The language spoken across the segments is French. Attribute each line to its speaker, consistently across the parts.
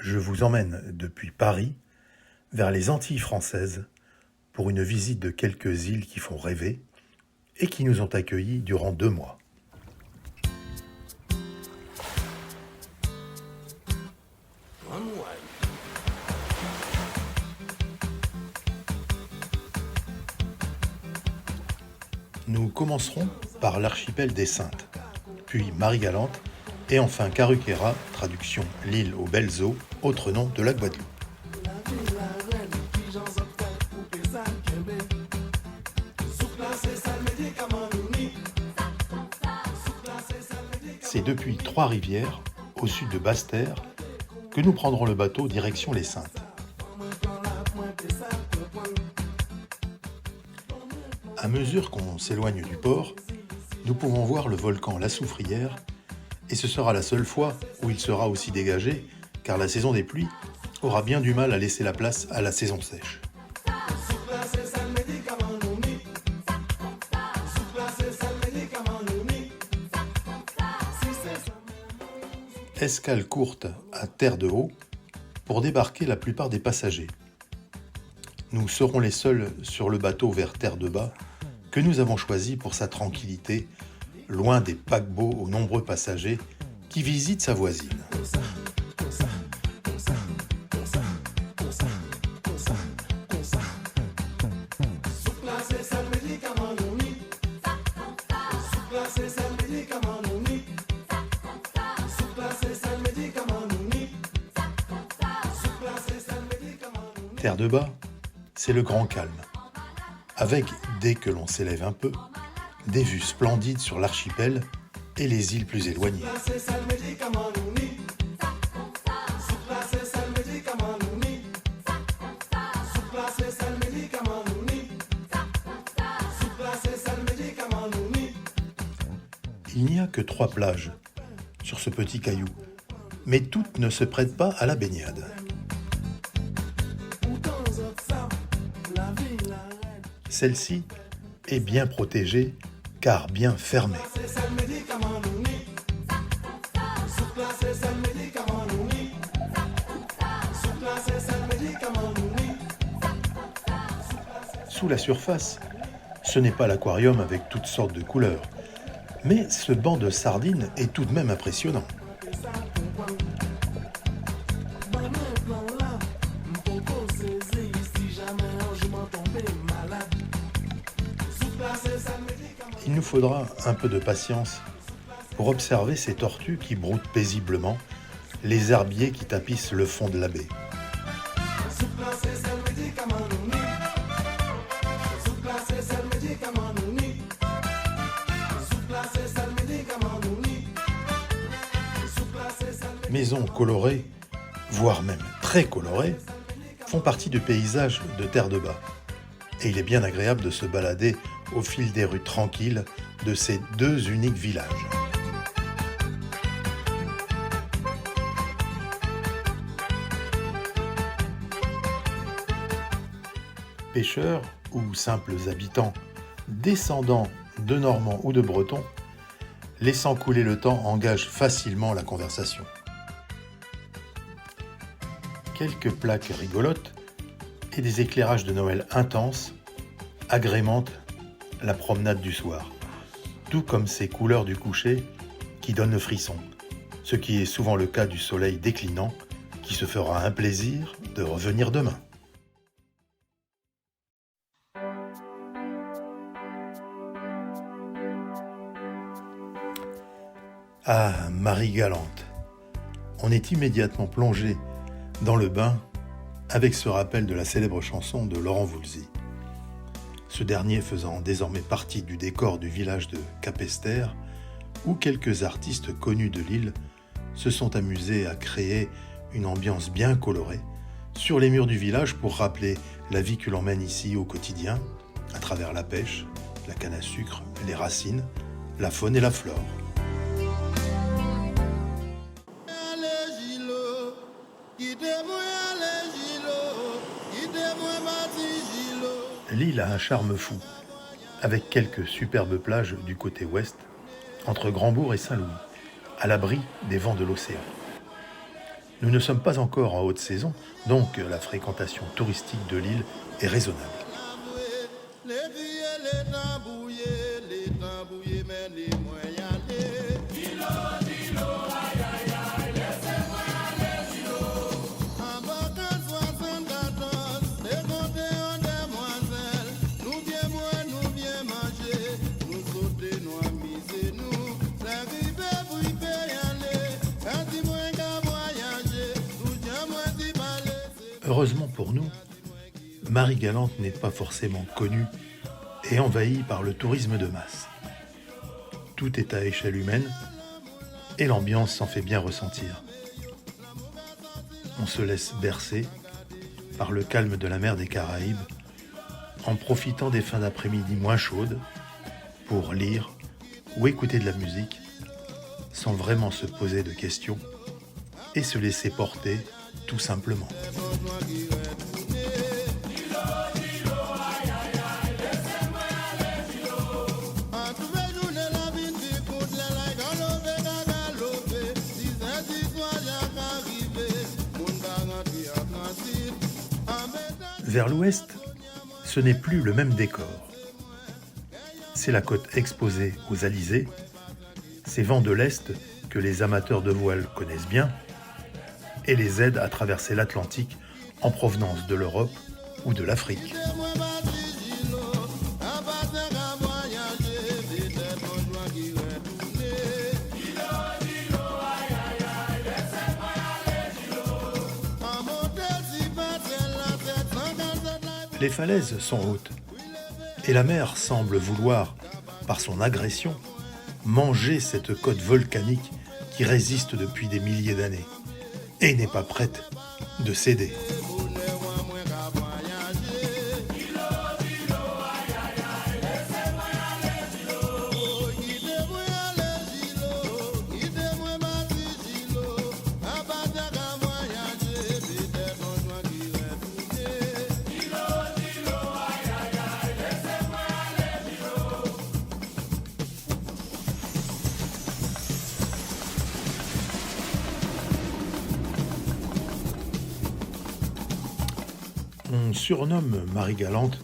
Speaker 1: Je vous emmène depuis Paris vers les Antilles françaises pour une visite de quelques îles qui font rêver et qui nous ont accueillis durant 2 mois. Nous commencerons par l'archipel des Saintes, puis Marie-Galante, et enfin Caruquera, traduction l'île aux belles eaux, autre nom de la Guadeloupe. C'est depuis Trois-Rivières, au sud de Basse-Terre, que nous prendrons le bateau direction les Saintes. À mesure qu'on s'éloigne du port, nous pouvons voir le volcan La Soufrière, et ce sera la seule fois où il sera aussi dégagé, car la saison des pluies aura bien du mal à laisser la place à la saison sèche. Escale courte à Terre-de-Haut pour débarquer la plupart des passagers. Nous serons les seuls sur le bateau vers Terre-de-Bas que nous avons choisi pour sa tranquillité, loin des paquebots aux nombreux passagers qui visitent sa voisine. Terre-de-Bas, c'est le grand calme, avec, dès que l'on s'élève un peu, des vues splendides sur l'archipel et les îles plus éloignées. Il n'y a que 3 plages sur ce petit caillou, mais toutes ne se prêtent pas à la baignade. Celle-ci est bien protégée, car bien fermée. Sous la surface, ce n'est pas l'aquarium avec toutes sortes de couleurs, mais ce banc de sardines est tout de même impressionnant. Il nous faudra un peu de patience pour observer ces tortues qui broutent paisiblement les herbiers qui tapissent le fond de la baie. Maisons colorées, voire même très colorées, font partie du paysage de Terre-de-Bas. Et il est bien agréable de se balader au fil des rues tranquilles de ces 2 uniques villages. Pêcheurs ou simples habitants, descendants de Normands ou de Bretons, laissant couler le temps engage facilement la conversation. Quelques plaques rigolotes et des éclairages de Noël intenses agrémentent la promenade du soir, tout comme ces couleurs du coucher qui donnent le frisson, ce qui est souvent le cas du soleil déclinant qui se fera un plaisir de revenir demain. Ah, Marie-Galante, on est immédiatement plongé dans le bain avec ce rappel de la célèbre chanson de Laurent Voulzy. Ce dernier faisant désormais partie du décor du village de Capesterre, où quelques artistes connus de l'île se sont amusés à créer une ambiance bien colorée sur les murs du village pour rappeler la vie que l'on mène ici au quotidien, à travers la pêche, la canne à sucre, les racines, la faune et la flore. L'île a un charme fou, avec quelques superbes plages du côté ouest, entre Grandbourg et Saint-Louis, à l'abri des vents de l'océan. Nous ne sommes pas encore en haute saison, donc la fréquentation touristique de l'île est raisonnable. Heureusement pour nous, Marie-Galante n'est pas forcément connue et envahie par le tourisme de masse. Tout est à échelle humaine et l'ambiance s'en fait bien ressentir. On se laisse bercer par le calme de la mer des Caraïbes en profitant des fins d'après-midi moins chaudes pour lire ou écouter de la musique sans vraiment se poser de questions et se laisser porter tout simplement. Vers l'ouest, ce n'est plus le même décor. C'est la côte exposée aux alizés, ces vents de l'Est que les amateurs de voile connaissent bien, et les aide à traverser l'Atlantique en provenance de l'Europe ou de l'Afrique. Les falaises sont hautes, et la mer semble vouloir, par son agression, manger cette côte volcanique qui résiste depuis des milliers d'années et n'est pas prête de céder. On surnomme Marie-Galante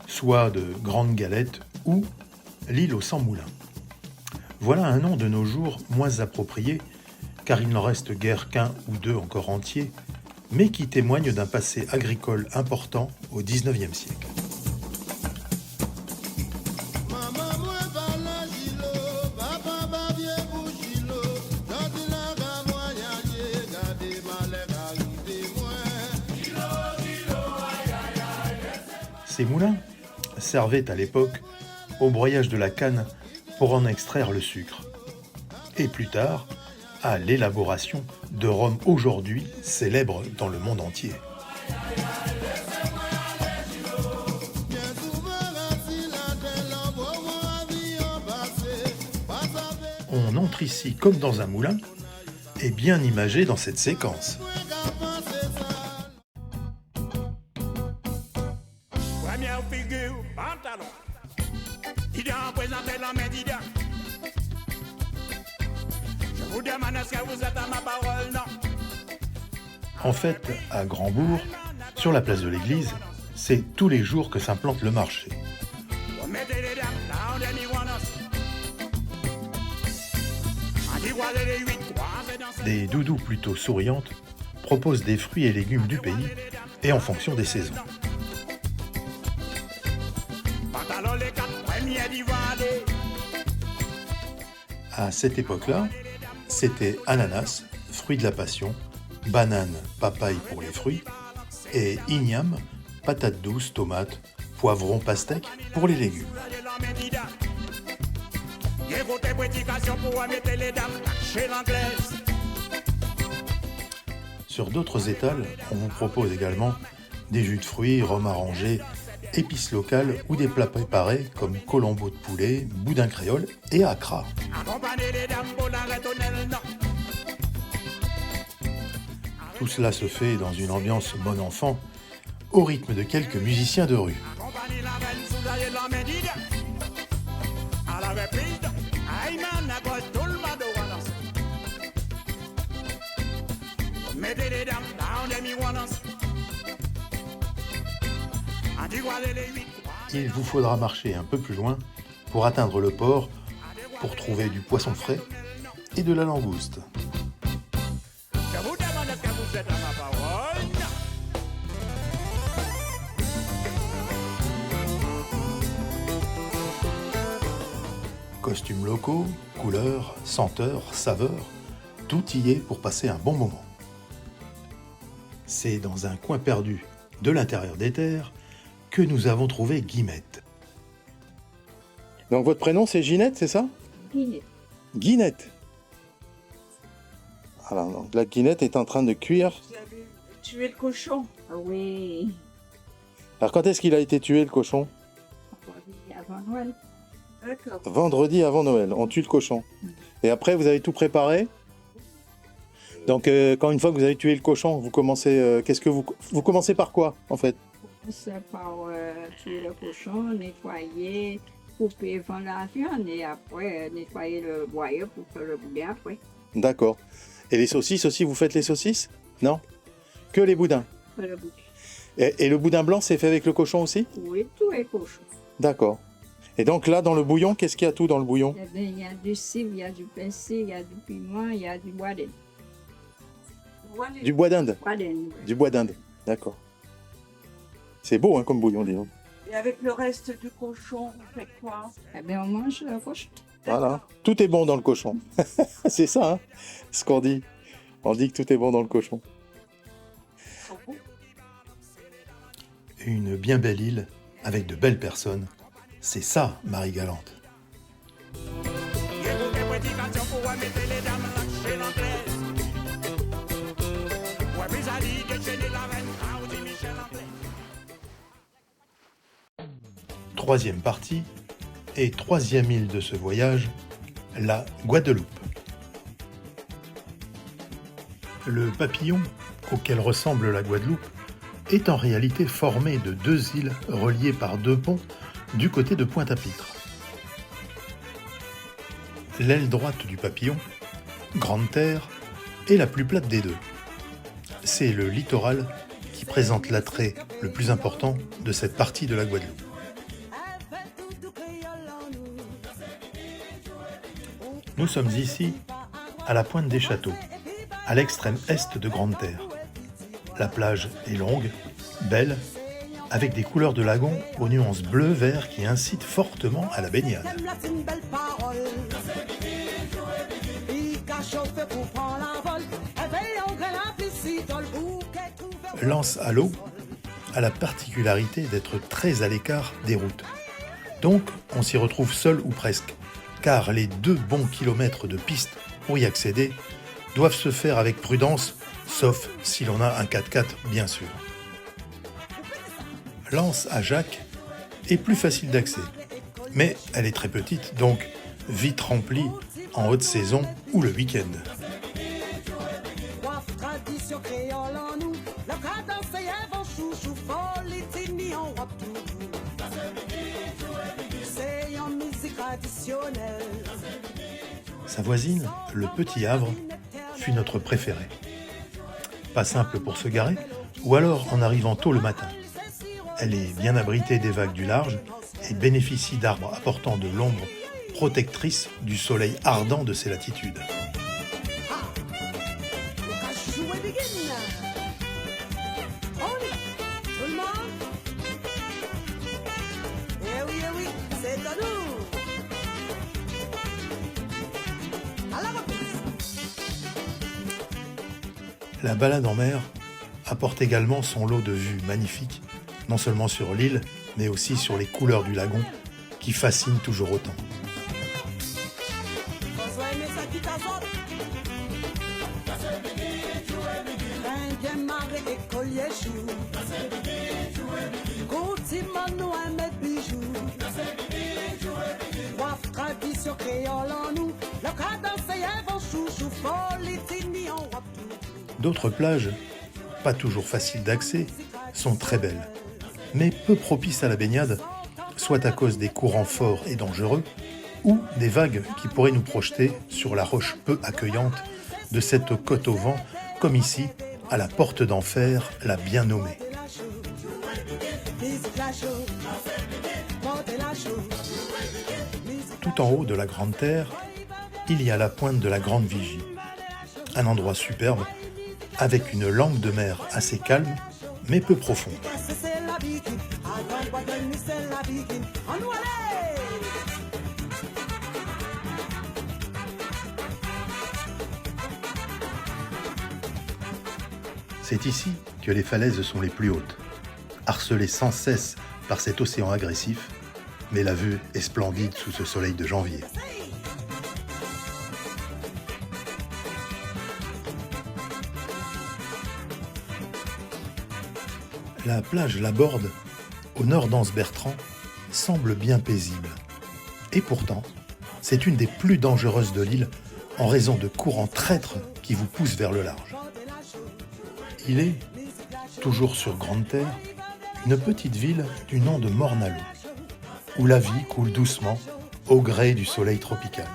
Speaker 1: soit de Grande Galette ou l'île aux 100 moulins. Voilà un nom de nos jours moins approprié, car il n'en reste guère qu'un ou deux encore entiers, mais qui témoigne d'un passé agricole important au XIXe siècle. Ces moulins servaient à l'époque au broyage de la canne pour en extraire le sucre, et plus tard à l'élaboration de rhum aujourd'hui célèbre dans le monde entier. On entre ici comme dans un moulin, et bien imagé dans cette séquence.
Speaker 2: Première figure, pantalon. Didier a présenté l'homme Didier. Je vous demande est-ce que vous êtes à ma parole, non?
Speaker 1: En fait, à Grandbourg, sur la place de l'église, c'est tous les jours que s'implante le marché.
Speaker 2: Vous mettez les dames, là on est mis
Speaker 1: Des doudous plutôt souriantes proposent des fruits et légumes du pays et en fonction des saisons. À cette époque-là, c'était ananas, fruit de la passion, banane, papaye pour les fruits, et igname, patates douces, tomates, poivrons, pastèques pour les légumes. Sur d'autres étals, on vous propose également des jus de fruits, rhum arrangé, épices locales ou des plats préparés comme colombo de poulet, boudin créole et accra. Tout cela se fait dans une ambiance bon enfant, au rythme de quelques musiciens de rue.
Speaker 2: Mettez les dames down et mi wannas. Antigua les 8.
Speaker 1: Il vous faudra marcher un peu plus loin pour atteindre le port, pour trouver du poisson frais et de la langouste.
Speaker 2: Je vous demande que vous êtes à ma parole.
Speaker 1: Costumes locaux, couleurs, senteurs, saveurs, tout y est pour passer un bon moment. C'est dans un coin perdu de l'intérieur des terres que nous avons trouvé Guillemette.
Speaker 3: Donc votre prénom c'est Ginette, c'est ça?
Speaker 4: Guinée.
Speaker 3: Guinette. Voilà, donc la Guinette est en train de cuire.
Speaker 4: Vous avez tué le cochon? Ah oui,
Speaker 3: Alors quand est-ce qu'il a été tué le cochon?
Speaker 4: avant Noël. D'accord.
Speaker 3: Vendredi avant Noël, on tue le cochon. Et après vous avez tout préparé? Donc quand une fois que vous avez tué le cochon, vous commencez, vous commencez par quoi en fait?
Speaker 4: C'est par tuer le cochon, nettoyer, couper avant la viande et après nettoyer le boyau pour faire le boudin après.
Speaker 3: D'accord. Et les saucisses aussi, vous faites les saucisses? Non? Que les boudins?
Speaker 4: Faire le boudin.
Speaker 3: Et le boudin blanc, c'est fait avec le cochon aussi?
Speaker 4: Oui, tout est cochon.
Speaker 3: D'accord. Et donc là, dans le bouillon, qu'est-ce qu'il y a tout dans le bouillon?
Speaker 4: Il y a du cidre, il y a du persil, il y a du piment, il y a du bois d'Inde.
Speaker 3: Du bois d'Inde?
Speaker 4: Bois d'Inde.
Speaker 3: Du bois d'Inde, d'accord. C'est beau hein, comme bouillon, dis donc.
Speaker 5: Et avec le reste du cochon, on fait quoi?
Speaker 4: Eh bien, on mange le cochon.
Speaker 3: Voilà. Tout est bon dans le cochon. C'est ça, hein, ce qu'on dit. On dit que tout est bon dans le cochon.
Speaker 1: Une bien belle île avec de belles personnes. C'est ça, Marie-Galante.
Speaker 2: Écoutez, prédication pour mettre les dames là chez l'anglaise. Ouais, puis ça dit déchaîner la reine, ah, on dit Michel Anglais.
Speaker 1: Troisième partie et troisième île de ce voyage, la Guadeloupe. Le papillon auquel ressemble la Guadeloupe est en réalité formé de deux îles reliées par deux ponts du côté de Pointe-à-Pitre. L'aile droite du papillon, Grande Terre, est la plus plate des deux. C'est le littoral qui présente l'attrait le plus important de cette partie de la Guadeloupe. Nous sommes ici à la pointe des Châteaux, à l'extrême est de Grande Terre. La plage est longue, belle, avec des couleurs de lagon aux nuances bleu-vert qui incitent fortement à la baignade. L'Anse à l'eau a la particularité d'être très à l'écart des routes. Donc, on s'y retrouve seul ou presque, car les 2 bons kilomètres de piste pour y accéder doivent se faire avec prudence, sauf si l'on a un 4x4 bien sûr. L'Anse à Jacques est plus facile d'accès, mais elle est très petite, donc vite remplie en haute saison ou le week-end. Sa voisine, le Petit Havre, fut notre préférée. Pas simple pour se garer, ou alors en arrivant tôt le matin. Elle est bien abritée des vagues du large et bénéficie d'arbres apportant de l'ombre protectrice du soleil ardent de ces latitudes. La balade en mer apporte également son lot de vues magnifiques, non seulement sur l'île, mais aussi sur les couleurs du lagon, qui fascinent toujours autant. D'autres plages, pas toujours faciles d'accès, sont très belles, mais peu propices à la baignade, soit à cause des courants forts et dangereux, ou des vagues qui pourraient nous projeter sur la roche peu accueillante de cette côte au vent, comme ici, à la porte d'enfer l'a bien nommé. Tout en haut de la Grande Terre, il y a la pointe de la Grande Vigie, un endroit superbe avec une langue de mer assez calme mais peu profonde. C'est ici que les falaises sont les plus hautes, harcelées sans cesse par cet océan agressif, mais la vue est splendide sous ce soleil de janvier. La plage Laborde, au nord d'Anse-Bertrand, semble bien paisible. Et pourtant, c'est une des plus dangereuses de l'île en raison de courants traîtres qui vous poussent vers le large. Il est, toujours sur Grande Terre, une petite ville du nom de Morne-à-l'Eau, où la vie coule doucement au gré du soleil tropical.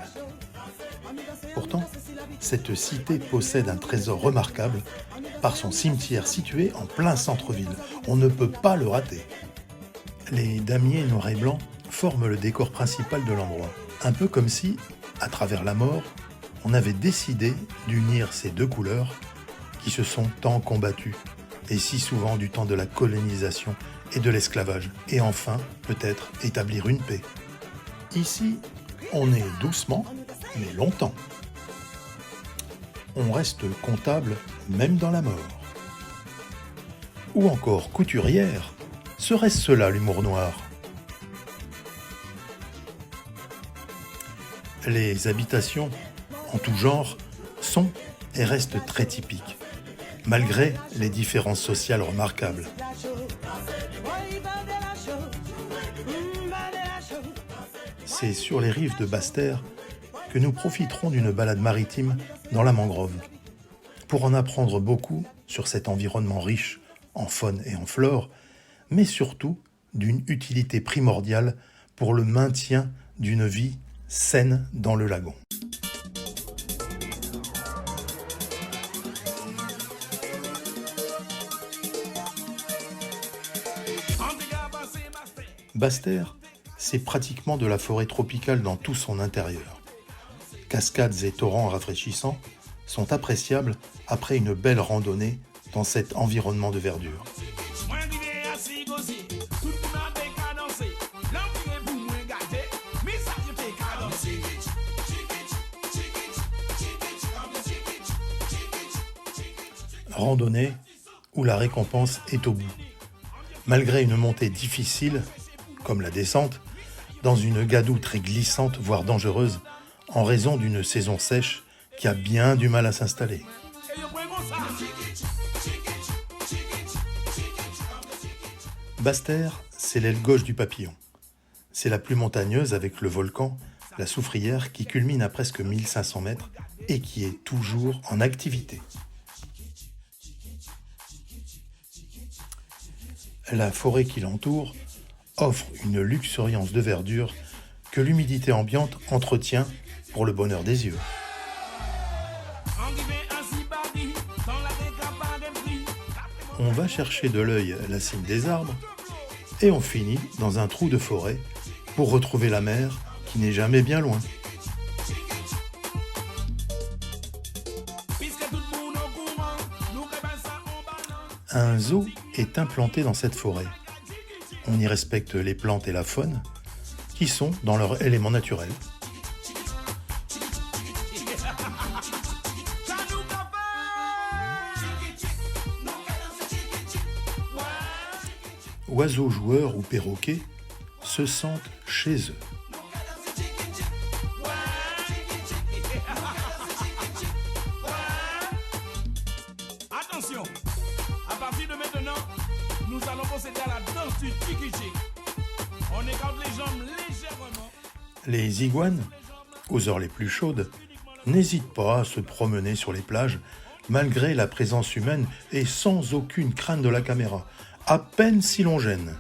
Speaker 1: Pourtant, cette cité possède un trésor remarquable par son cimetière situé en plein centre-ville. On ne peut pas le rater. Les damiers noirs et blancs forment le décor principal de l'endroit. Un peu comme si, à travers la mort, on avait décidé d'unir ces deux couleurs qui se sont tant combattues, et si souvent du temps de la colonisation et de l'esclavage, et enfin, peut-être, établir une paix. Ici, on est doucement, mais longtemps. On reste comptable même dans la mort. Ou encore couturière, serait-ce cela l'humour noir? Les habitations, en tout genre, sont et restent très typiques, malgré les différences sociales remarquables. C'est sur les rives de Basse-Terre que nous profiterons d'une balade maritime dans la mangrove, pour en apprendre beaucoup sur cet environnement riche en faune et en flore, mais surtout d'une utilité primordiale pour le maintien d'une vie saine dans le lagon. Basse-Terre, c'est pratiquement de la forêt tropicale dans tout son intérieur. Cascades et torrents rafraîchissants sont appréciables après une belle randonnée dans cet environnement de verdure. Randonnée où la récompense est au bout. Malgré une montée difficile, comme la descente, dans une gadoue très glissante, voire dangereuse, en raison d'une saison sèche qui a bien du mal à s'installer. Basse-Terre, c'est l'aile gauche du papillon. C'est la plus montagneuse avec le volcan, la Soufrière, qui culmine à presque 1500 mètres et qui est toujours en activité. La forêt qui l'entoure offre une luxuriance de verdure que l'humidité ambiante entretient pour le bonheur des yeux. On va chercher de l'œil la cime des arbres et on finit dans un trou de forêt pour retrouver la mer qui n'est jamais bien loin. Un zoo est implanté dans cette forêt. On y respecte les plantes et la faune qui sont dans leur élément naturel. Oiseaux joueurs ou perroquets se sentent chez eux.
Speaker 2: Attention, à partir de maintenant, nous allons procéder à la danse du tiki-tiki. On écarte les jambes légèrement.
Speaker 1: Les iguanes, aux heures les plus chaudes, n'hésitent pas à se promener sur les plages malgré la présence humaine et sans aucune crainte de la caméra, à peine si l'on gêne.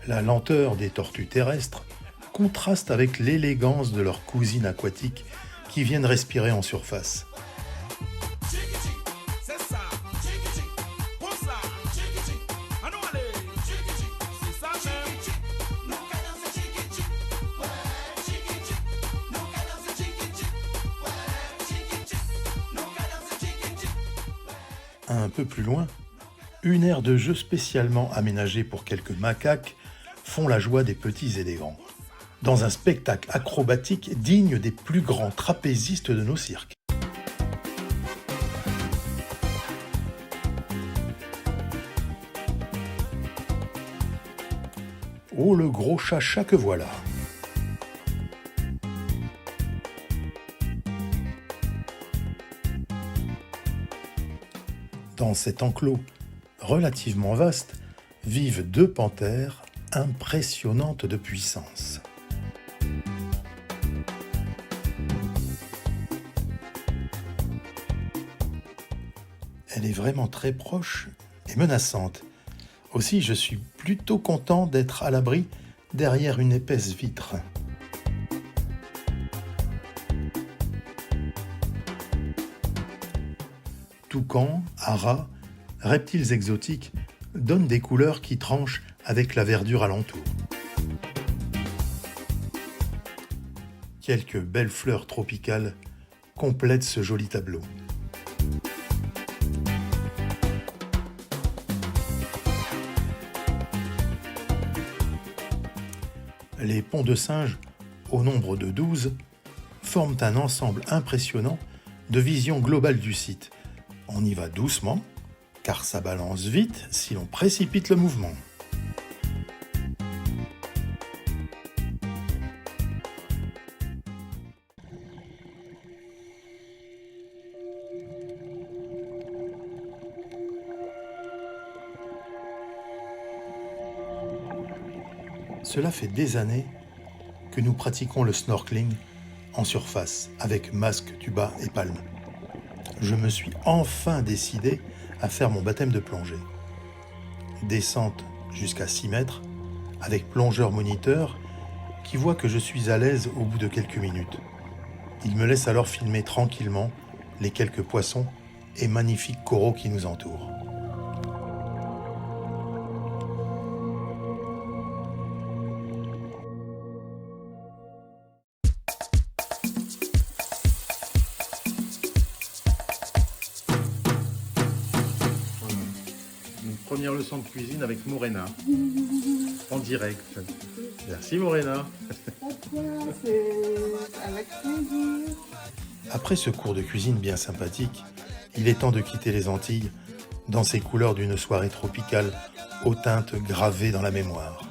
Speaker 1: La lenteur des tortues terrestres contraste avec l'élégance de leurs cousines aquatiques qui viennent respirer en surface.
Speaker 2: C'est ça. Pour ça. À nous aller. C'est ça même.
Speaker 1: Un peu plus loin, une aire de jeu spécialement aménagée pour quelques macaques font la joie des petits et des grands, dans un spectacle acrobatique digne des plus grands trapézistes de nos cirques. Oh, le gros chacha que voilà! Dans cet enclos relativement vaste vivent deux panthères impressionnantes de puissance. Elle est vraiment très proche et menaçante. Aussi, je suis plutôt content d'être à l'abri derrière une épaisse vitre. Toucans, haras, reptiles exotiques donnent des couleurs qui tranchent avec la verdure alentour. Quelques belles fleurs tropicales complètent ce joli tableau. Les ponts de singes, au nombre de 12, forment un ensemble impressionnant de vision globale du site. On y va doucement, car ça balance vite si l'on précipite le mouvement. Cela fait des années que nous pratiquons le snorkeling en surface avec masque, tuba et palme. Je me suis enfin décidé à faire mon baptême de plongée. Descente jusqu'à 6 mètres avec plongeur moniteur qui voit que je suis à l'aise au bout de quelques minutes. Il me laisse alors filmer tranquillement les quelques poissons et magnifiques coraux qui nous entourent. Une première leçon de cuisine avec Morena, en direct. Merci Morena.
Speaker 4: Avec plaisir.
Speaker 1: Après ce cours de cuisine bien sympathique, il est temps de quitter les Antilles dans ces couleurs d'une soirée tropicale aux teintes gravées dans la mémoire.